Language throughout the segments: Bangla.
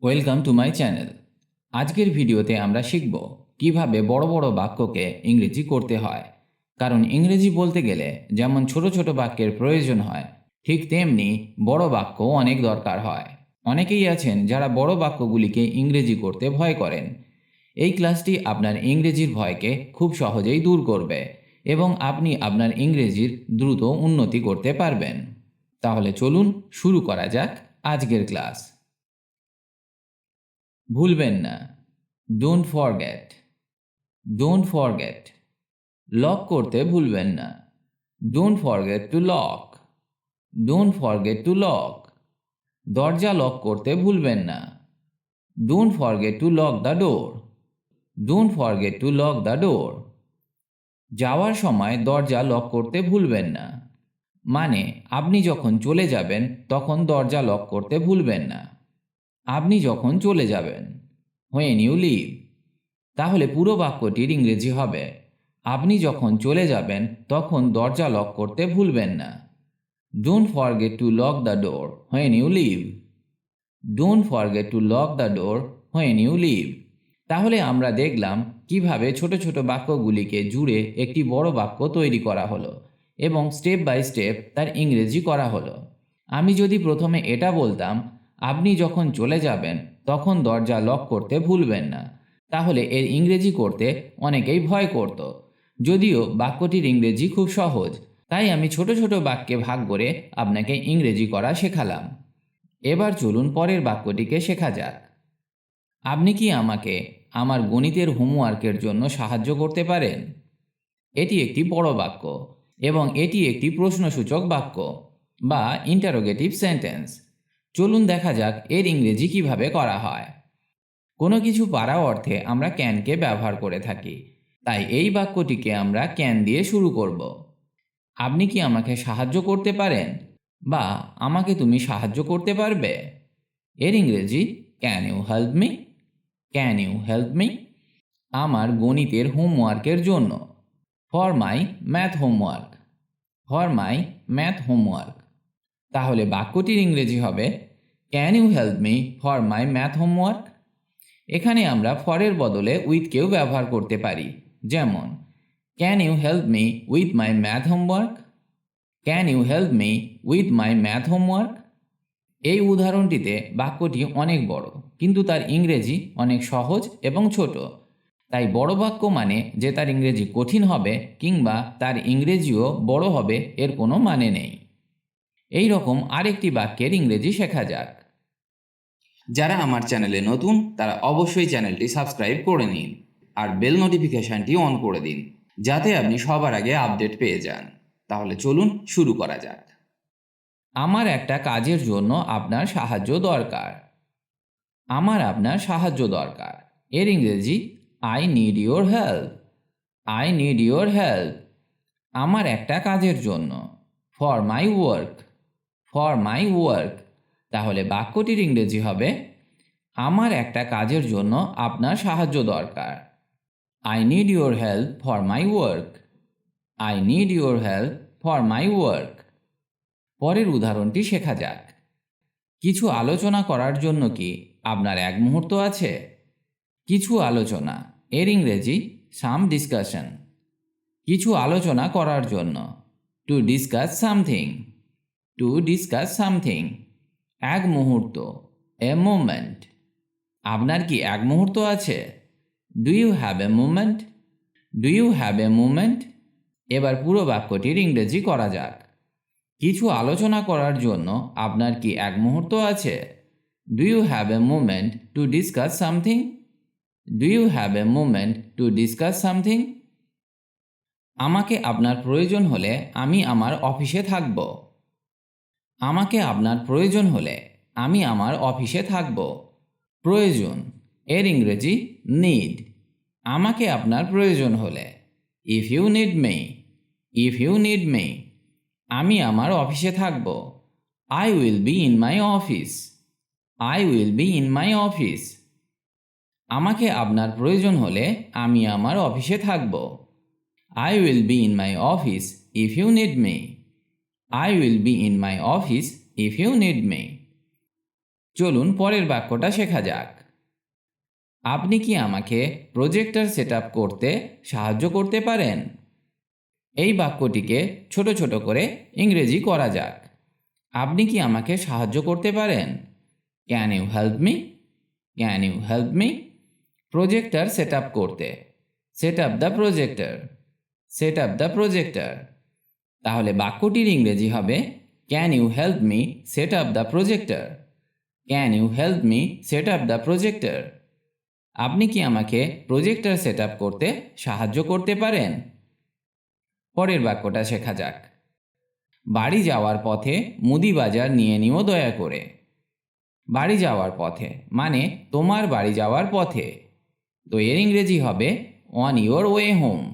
Welcome to my channel. আজকের ভিডিওতে আমরা শিখব কিভাবে বড় বড় বাক্যকে ইংরেজি করতে হয়। কারণ ইংরেজি বলতে গেলে যেমন ছোট ছোট বাক্যের প্রয়োজন হয়, ঠিক তেমনি বড় বাক্য অনেক দরকার হয়। অনেকেই আছেন যারা বড় বাক্যগুলিকে ইংরেজি করতে ভয় করেন। এই ক্লাসটি আপনার ইংরেজির ভয়কে খুব সহজেই দূর করবে এবং আপনি আপনার ইংরেজির দ্রুত উন্নতি করতে পারবেন। তাহলে চলুন শুরু করা যাক আজকের ক্লাস। ভুলবেন না, don't forget. Don't forget, lock করতে ভুলবেন না। Don't forget to lock. Don't forget to lock, দরজা লক করতে ভুলবেন না। Don't forget to lock the door. Don't forget to lock the ডোর, যাওয়ার সময় দরজা লক করতে ভুলবেন না। মানে আপনি যখন চলে যাবেন তখন দরজা লক করতে ভুলবেন না। আপনি যখন চলে যাবেন, হোয়েন ইউ লিভ। তাহলে পুরো বাক্যটির ইংরেজি হবে, আপনি যখন চলে যাবেন তখন দরজা লক করতে ভুলবেন না। Don't forget to lock the door when you leave. Don't forget to lock the door when you leave. তাহলে আমরা দেখলাম কিভাবে ছোট ছোট বাক্যগুলিকে জুড়ে একটি বড় বাক্য তৈরি করা হলো এবং স্টেপ বাই স্টেপ তার ইংরেজি করা হলো। আমি যদি প্রথমে এটা বলতাম, আপনি যখন চলে যাবেন তখন দরজা লক করতে ভুলবেন না, তাহলে এর ইংরেজি করতে অনেকেই ভয় করত। যদিও বাক্যটির ইংরেজি খুব সহজ, তাই আমি ছোট ছোট বাক্যে ভাগ করে আপনাকে ইংরেজি করা শেখালাম। এবার চলুন পরের বাক্যটিকে শেখা যাক। আপনি কি আমাকে আমার গণিতের হোমওয়ার্কের জন্য সাহায্য করতে পারেন? এটি একটি বড় বাক্য এবং এটি একটি প্রশ্নসূচক বাক্য বা ইন্টারোগেটিভ সেন্টেন্স। চলুন দেখা যাক এর ইংরেজি কিভাবে করা হয়। কোনো কিছু পারা অর্থে আমরা ক্যানকে ব্যবহার করে থাকি, তাই এই বাক্যটিকে আমরা ক্যান দিয়ে শুরু করব। আপনি কি আমাকে সাহায্য করতে পারেন বা আমাকে তুমি সাহায্য করতে পারবে? এর ইংরেজি can you help me. Can you help me, আমার গণিতের হোমওয়ার্কের জন্য। For my math homework. For my math homework. তাহলে বাক্যটির ইংরেজি হবে can you help me for my math homework. এখানে আমরা ফরের বদলে উইথকেও ব্যবহার করতে পারি, যেমন can you help me with my math homework. Can you help me with my math homework. এই উদাহরণটিতে বাক্যটি অনেক বড়, কিন্তু তার ইংরেজি অনেক সহজ এবং ছোট। তাই বড় বাক্য মানে যে তার ইংরেজি কঠিন হবে কিংবা তার ইংরেজিও বড় হবে এর কোনো মানে নেই। এই রকম আরেকটি বাক্যের ইংরেজি শেখা যাক। যারা আমার চ্যানেলে নতুন তারা অবশ্যই চ্যানেলটি সাবস্ক্রাইব করে নিন আর বেল নোটিফিকেশনটি অন করে দিন, যাতে আপনি সবার আগে আপডেট পেয়ে যান। তাহলে চলুন শুরু করা যাক। আমার একটা কাজের জন্য আপনার সাহায্য দরকার। আমার আপনার সাহায্য দরকার, এর ইংরেজি I need your help. I need your help, আমার একটা কাজের জন্য। For my work. For my work, তাহলে বাক্যটির ইংরেজি হবে আমার একটা কাজের জন্য আপনার সাহায্য দরকার। I need your help for my work. I need your help for my work. পরের উদাহরণটি শেখা যাক। কিছু আলোচনা করার জন্য কি আপনার এক মুহূর্ত আছে? কিছু আলোচনা, এর ইংরেজি সাম ডিসকাশন। কিছু আলোচনা করার জন্য, to discuss something. To discuss something, এক মুহূর্ত, এ মোমেন্ট। আপনার কি এক মুহূর্ত আছে? Do you have a moment? Do you have a moment. এবার পুরো বাক্যটির ইংরেজি করা যাক। কিছু আলোচনা করার জন্য আপনার কি এক মুহূর্ত আছে? Do you have a moment to discuss something? Do you have a moment to discuss something. আমাকে আপনার প্রয়োজন হলে আমি আমার অফিসে থাকব। আমাকে আপনার প্রয়োজন হলে আমি আমার অফিসে থাকব। প্রয়োজন, এর ইংরেজি নিড। আমাকে আপনার প্রয়োজন হলে, if you need me. If you need me, আমি আমার অফিসে থাকব। I will be in my office. I will be in my office. আমাকে আপনার প্রয়োজন হলে আমি আমার অফিসে থাকব। I will be in my office if you need me. I will be in my office if you need me. চলুন পরের বাক্যটা শেখা যাক। আপনি কি আমাকে প্রজেক্টর সেট আপ করতে সাহায্য করতে পারেন? এই বাক্যটিকে ছোট ছোট করে ইংরেজি করা যাক। আপনি কি আমাকে সাহায্য করতে পারেন? Can you help me? Can you help me? Projector set up করতে, set up the projector, set up the projector. তাহলে বাক্যটির ইংরেজি হবে can you help me set up the projector? Can you help me set up the projector? আপনি কি আমাকে প্রজেক্টর সেট আপ করতে সাহায্য করতে পারেন? পরের বাক্যটা শেখা যাক। বাড়ি যাওয়ার পথে মুদি বাজার নিয়ে নিও দয়া করে। বাড়ি যাওয়ার পথে মানে তোমার বাড়ি যাওয়ার পথে, তো এর ইংরেজি হবে on your way home.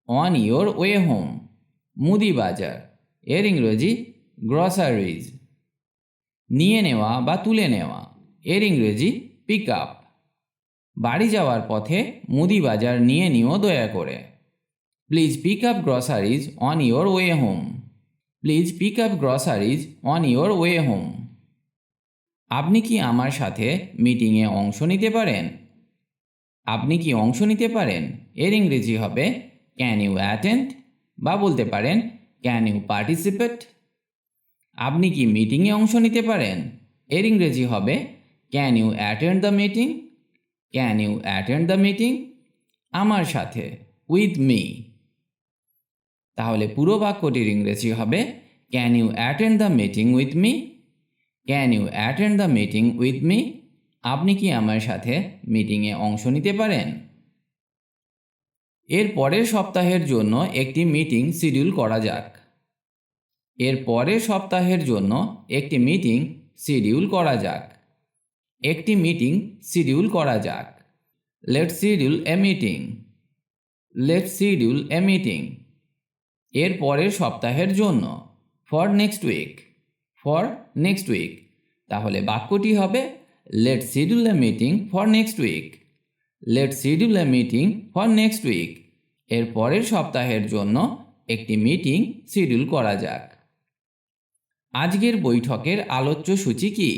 On your way home. মুদি বাজার, এর ইংরেজি গ্রসারিজ। নিয়ে নেওয়া বা তুলে নেওয়া, এর ইংরেজি পিক আপ। বাড়ি যাওয়ার পথে মুদি বাজার নিয়ে নিও দয়া করে। Please pick up groceries on your way home. Please pick up groceries on your way home. আপনি কি আমার সাথে মিটিংয়ে অংশ নিতে পারেন? আপনি কি অংশ নিতে পারেন, এর ইংরেজি হবে ক্যান ইউ অ্যাটেন্ড, বা বলতে পারেন ক্যান ইউ পার্টিসিপেট। আপনি কি মিটিংয়ে অংশ নিতে পারেন, এর ইংরেজি হবে can you attend the meeting. Can you attend the meeting? আমার সাথে, উইথ মি। তাহলে পুরো বাক্যটির ইংরেজি হবে can you attend the meeting with me? Can you attend the meeting with me? আপনি কি আমার সাথে মিটিংয়ে অংশ নিতে পারেন? এর পরের সপ্তাহের জন্য একটি মিটিং শিডিউল করা যাক। এর পরের সপ্তাহের জন্য একটি মিটিং শিডিউল করা যাক। একটি মিটিং শিডিউল করা যাক। Let's schedule a meeting. Let's schedule a meeting. এর পরের সপ্তাহের জন্য, for next week. For next week. তাহলে বাক্যটি হবে let's schedule a meeting for next week. Let's schedule a meeting for next week. এর পরের সপ্তাহের জন্য একটি মিটিং শিডিউল করা যাক। আজকের বৈঠকের আলোচ্য সূচি কি?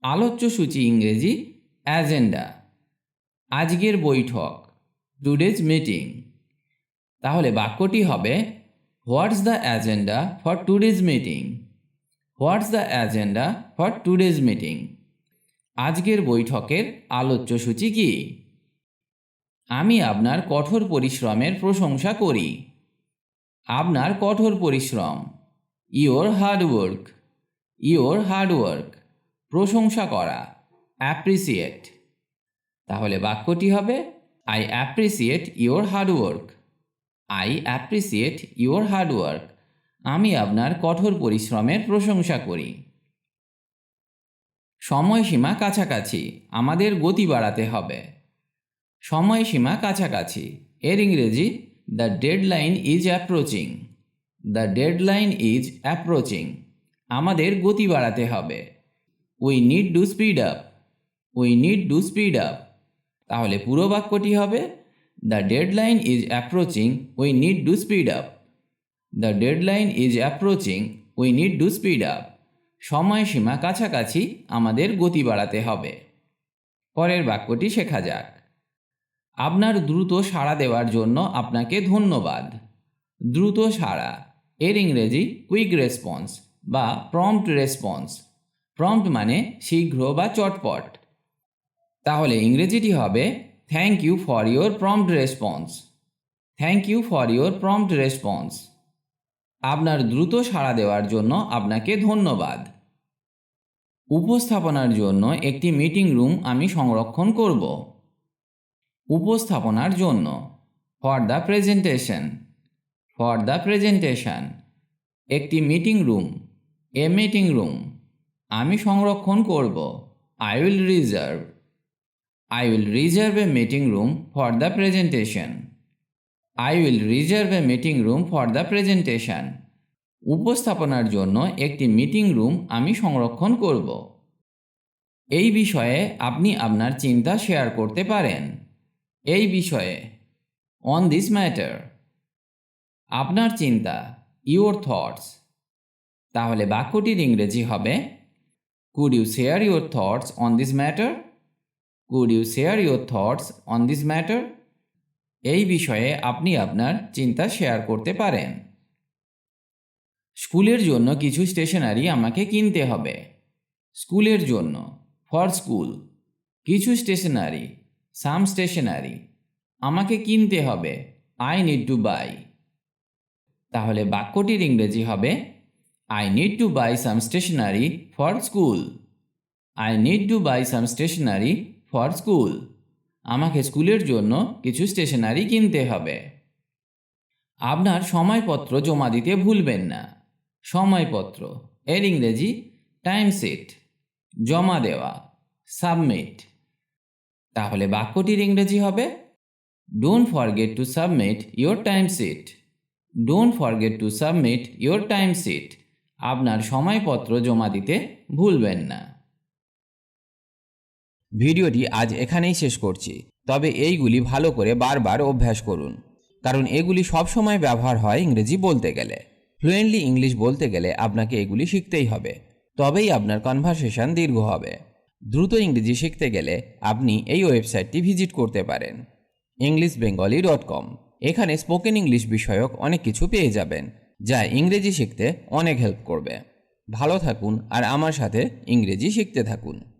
আলোচ্য সূচি ইংরেজি অ্যাজেন্ডা। আজকের বৈঠক, টুডেজ মিটিং। তাহলে বাক্যটি হবে what's the agenda for today's meeting? What's the agenda for today's meeting? আজকের বৈঠকের আলোচ্য সূচি কি? আমি আপনার কঠোর পরিশ্রমের প্রশংসা করি। আপনার কঠোর পরিশ্রম, ইয়োর হার্ডওয়ার্ক। Your hard work. প্রশংসা করা, অ্যাপ্রিসিয়েট। তাহলে বাক্যটি হবে I appreciate your hard work. I appreciate your hard work. আমি আপনার কঠোর পরিশ্রমের প্রশংসা করি। সময়সীমা কাছাকাছি, আমাদের গতি বাড়াতে হবে। সময়সীমা কাছাকাছি, এর ইংরেজি the deadline is approaching. The deadline is approaching. আমাদের গতি বাড়াতে হবে। We need to speed up. We need to speed up. তাহলে পুরো বাক্যটি হবে the deadline is approaching, we need to speed up. The deadline is approaching, we need to speed up. সময়সীমা কাছাকাছি, আমাদের গতি বাড়াতে হবে। পরের বাক্যটি শেখা যাক। আপনার দ্রুত সাড়া দেওয়ার জন্য আপনাকে ধন্যবাদ। দ্রুত সাড়া, এর ইংরেজি কুইক রেসপন্স বা প্রম্পট রেসপন্স। প্রম্পট মানে শীঘ্র বা চটপট। তাহলে ইংরেজিটি হবে thank you for your prompt response. Thank you for your prompt response. আপনার দ্রুত সাড়া দেওয়ার জন্য আপনাকে ধন্যবাদ। উপস্থাপনার জন্য একটি মিটিং রুম আমি সংরক্ষণ করব। উপস্থাপনার জন্য, for the presentation. For the presentation. একটি meeting room, a meeting room. আমি সংরক্ষণ করব, I will reserve. I will reserve a meeting room for the presentation. I will reserve a meeting room for the presentation. উপস্থাপনার জন্য একটি মিটিং রুম আমি সংরক্ষণ করব। এই বিষয়ে আপনি আপনার চিন্তা শেয়ার করতে পারেন। এই বিষয়ে, অন দিস ম্যাটার। আপনার চিন্তা, ইয়োর থটস। তাহলে বাক্যটির ইংরেজি হবে Could you share your thoughts on this matter? Could you share your thoughts on this matter? এই বিষয়ে আপনি আপনার চিন্তা শেয়ার করতে পারেন। স্কুলের জন্য কিছু স্টেশনারি আমাকে কিনতে হবে। স্কুলের জন্য, ফর স্কুল, কিছু স্টেশনারি, সাম স্টেশনারি, আমাকে কিনতে হবে, আই নিড টু বাই। তাহলে বাক্যটির ইংরেজি হবে I need to buy some stationery for school. I need to buy some stationery for school. আমাকে স্কুলের জন্য কিছু স্টেশনারি কিনতে হবে। আপনার সময়পত্র জমা দিতে ভুলবেন না। সময়পত্র, এর ইংরেজি টাইম শিট, জমা দেওয়া, সাবমিট। তাহলে বাক্যটির ইংরেজি হবে don't forget to submit your time sheet. Don't forget to submit your time sheet. আপনার সময়পত্র জমা দিতে ভুলবেন না। ভিডিওটি আজ এখানেই শেষ করছি, তবে এইগুলি ভালো করে বারবার অভ্যাস করুন, কারণ এগুলি সবসময় ব্যবহার হয় ইংরেজি বলতে গেলে। ফ্লুয়েন্টলি ইংলিশ বলতে গেলে আপনাকে এগুলি শিখতেই হবে, তবেই আপনার কনভারসেশন দীর্ঘ হবে। দ্রুত ইংরেজি শিখতে গেলে আপনি এই ওয়েবসাইটটি ভিজিট করতে পারেন, englishbengali.com। এখানে স্পোকেন ইংলিশ বিষয়ক অনেক কিছু পেয়ে যাবেন, যা ইংরেজি শিখতে অনেক হেল্প করবে। ভালো থাকুন আর আমার সাথে ইংরেজি শিখতে থাকুন।